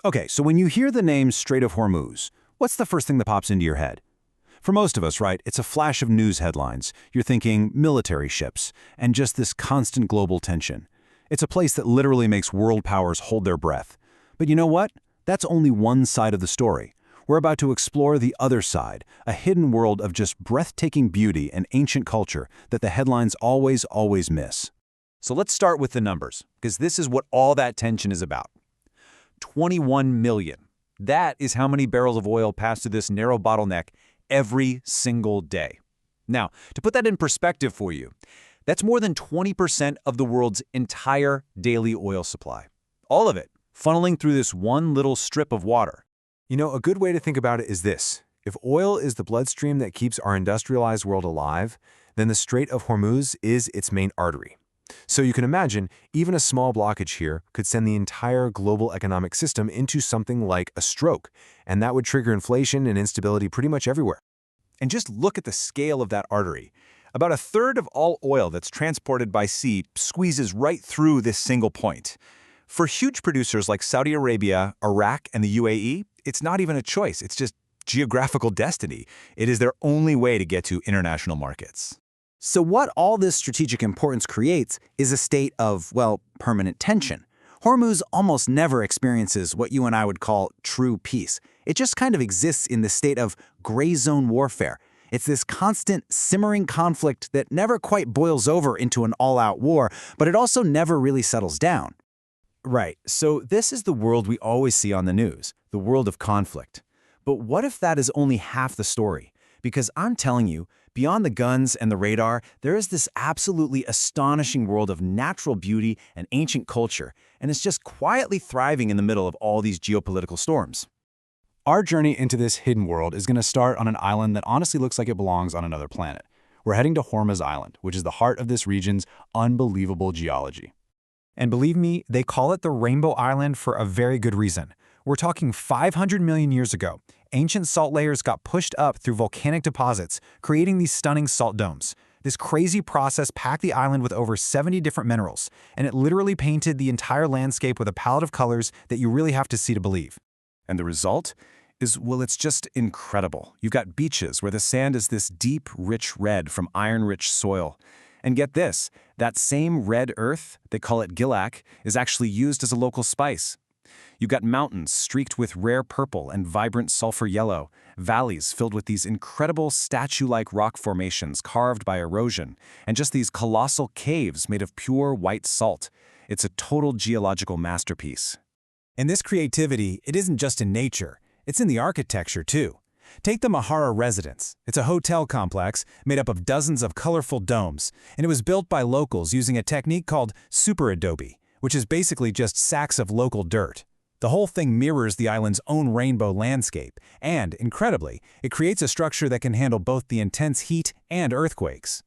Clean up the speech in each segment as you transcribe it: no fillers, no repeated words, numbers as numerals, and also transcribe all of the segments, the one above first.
Okay, so when you hear the name Strait of Hormuz, what's the first thing that pops into your head? For most of us, right, it's a flash of news headlines. You're thinking military ships, and just this constant global tension. It's a place that literally makes world powers hold their breath. But you know what? That's only one side of the story. We're about to explore the other side, a hidden world of just breathtaking beauty and ancient culture that the headlines always miss. So let's start with the numbers, because this is what all that tension is about. 21 million. That is how many barrels of oil pass through this narrow bottleneck every single day. Now, to put that in perspective for you, that's more than 20% of the world's entire daily oil supply. All of it funneling through this one little strip of water. You know, a good way to think about it is this. If oil is the bloodstream that keeps our industrialized world alive, then the Strait of Hormuz is its main artery. So you can imagine, even a small blockage here could send the entire global economic system into something like a stroke, and that would trigger inflation and instability pretty much everywhere. And just look at the scale of that artery. About a third of all oil that's transported by sea squeezes right through this single point. For huge producers like Saudi Arabia, Iraq, and the UAE, it's not even a choice. It's just geographical destiny. It is their only way to get to international markets. So what all this strategic importance creates is a state of, well, permanent tension. Hormuz almost never experiences what you and I would call true peace. It just kind of exists in the state of gray zone warfare. It's this constant, simmering conflict that never quite boils over into an all-out war, but it also never really settles down. Right, so this is the world we always see on the news, the world of conflict. But what if that is only half the story? Because I'm telling you, beyond the guns and the radar, there is this absolutely astonishing world of natural beauty and ancient culture, and it's just quietly thriving in the middle of all these geopolitical storms. Our journey into this hidden world is going to start on an island that honestly looks like it belongs on another planet. We're heading to Hormuz Island, which is the heart of this region's unbelievable geology. And believe me, they call it the Rainbow Island for a very good reason. We're talking 500 million years ago. Ancient salt layers got pushed up through volcanic deposits, creating these stunning salt domes. This crazy process packed the island with over 70 different minerals, and it literally painted the entire landscape with a palette of colors that you really have to see to believe. And the result is, well, it's just incredible. You've got beaches where the sand is this deep, rich red from iron-rich soil. And get this, that same red earth, they call it gilac, is actually used as a local spice. You've got mountains streaked with rare purple and vibrant sulfur yellow, valleys filled with these incredible statue-like rock formations carved by erosion, and just these colossal caves made of pure white salt. It's a total geological masterpiece. And this creativity, it isn't just in nature, it's in the architecture too. Take the Mahara Residence. It's a hotel complex made up of dozens of colorful domes, and it was built by locals using a technique called super adobe, which is basically just sacks of local dirt. The whole thing mirrors the island's own rainbow landscape, and, incredibly, it creates a structure that can handle both the intense heat and earthquakes.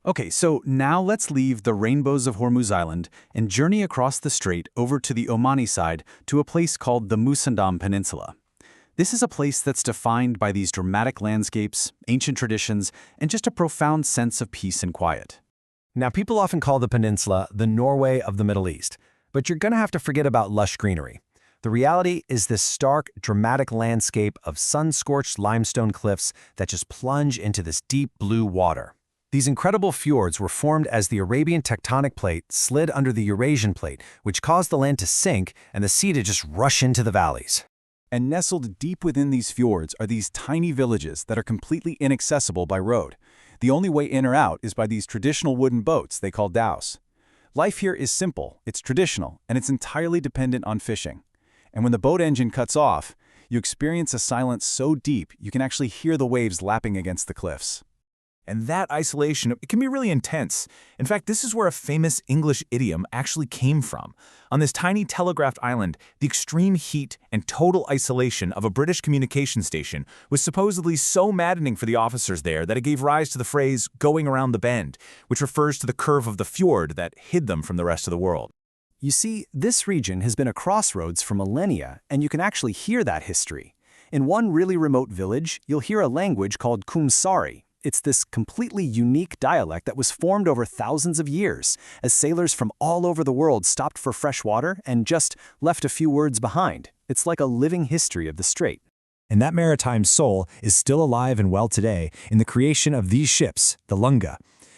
Okay, so now let's leave the rainbows of Hormuz Island and journey across the strait over to the Omani side to a place called the Musandam Peninsula. This is a place that's defined by these dramatic landscapes, ancient traditions, and just a profound sense of peace and quiet. Now, people often call the peninsula the Norway of the Middle East, but you're going to have to forget about lush greenery. The reality is this stark, dramatic landscape of sun-scorched limestone cliffs that just plunge into this deep blue water. These incredible fjords were formed as the Arabian tectonic plate slid under the Eurasian plate, which caused the land to sink and the sea to just rush into the valleys. And nestled deep within these fjords are these tiny villages that are completely inaccessible by road. The only way in or out is by these traditional wooden boats they call dhows. Life here is simple, it's traditional, and it's entirely dependent on fishing. And when the boat engine cuts off, you experience a silence so deep you can actually hear the waves lapping against the cliffs. And that isolation, it can be really intense. In fact, this is where a famous English idiom actually came from. On this tiny telegraphed island, the extreme heat and total isolation of a British communication station was supposedly so maddening for the officers there that it gave rise to the phrase "going around the bend," which refers to the curve of the fjord that hid them from the rest of the world. You see, this region has been a crossroads for millennia, and you can actually hear that history. In one really remote village, you'll hear a language called Kumsari. It's this completely unique dialect that was formed over thousands of years, as sailors from all over the world stopped for fresh water and just left a few words behind. It's like a living history of the strait. And that maritime soul is still alive and well today in the creation of these ships, the Lunga.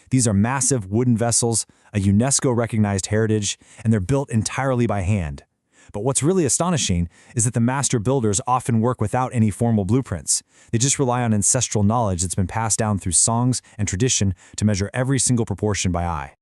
These are massive wooden vessels, a UNESCO-recognized heritage, and they're built entirely by hand. But what's really astonishing is that the master builders often work without any formal blueprints. They just rely on ancestral knowledge that's been passed down through songs and tradition to measure every single proportion by eye.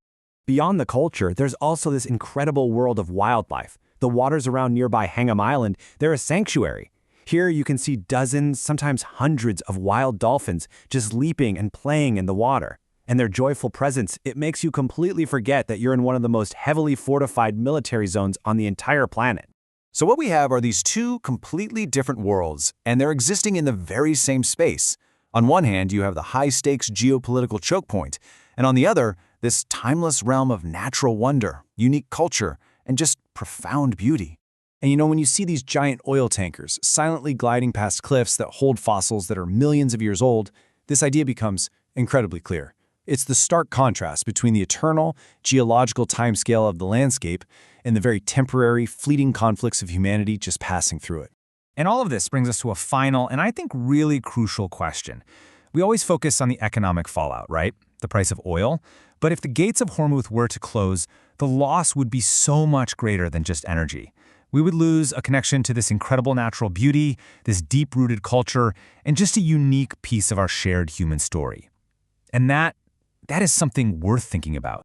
Beyond the culture, there's also this incredible world of wildlife. The waters around nearby Hangam Island, they're a sanctuary. Here you can see dozens, sometimes hundreds of wild dolphins just leaping and playing in the water. And their joyful presence, it makes you completely forget that you're in one of the most heavily fortified military zones on the entire planet. So what we have are these two completely different worlds, and they're existing in the very same space. On one hand, you have the high-stakes geopolitical choke point, and on the other, this timeless realm of natural wonder, unique culture, and just profound beauty. And when you see these giant oil tankers silently gliding past cliffs that hold fossils that are millions of years old, this idea becomes incredibly clear. It's the stark contrast between the eternal, geological timescale of the landscape and the very temporary, fleeting conflicts of humanity just passing through it. And all of this brings us to a final and I think really crucial question. We always focus on the economic fallout, right? The price of oil. But if the gates of Hormuz were to close, the loss would be so much greater than just energy. We would lose a connection to this incredible natural beauty, this deep-rooted culture, and just a unique piece of our shared human story. And that is something worth thinking about.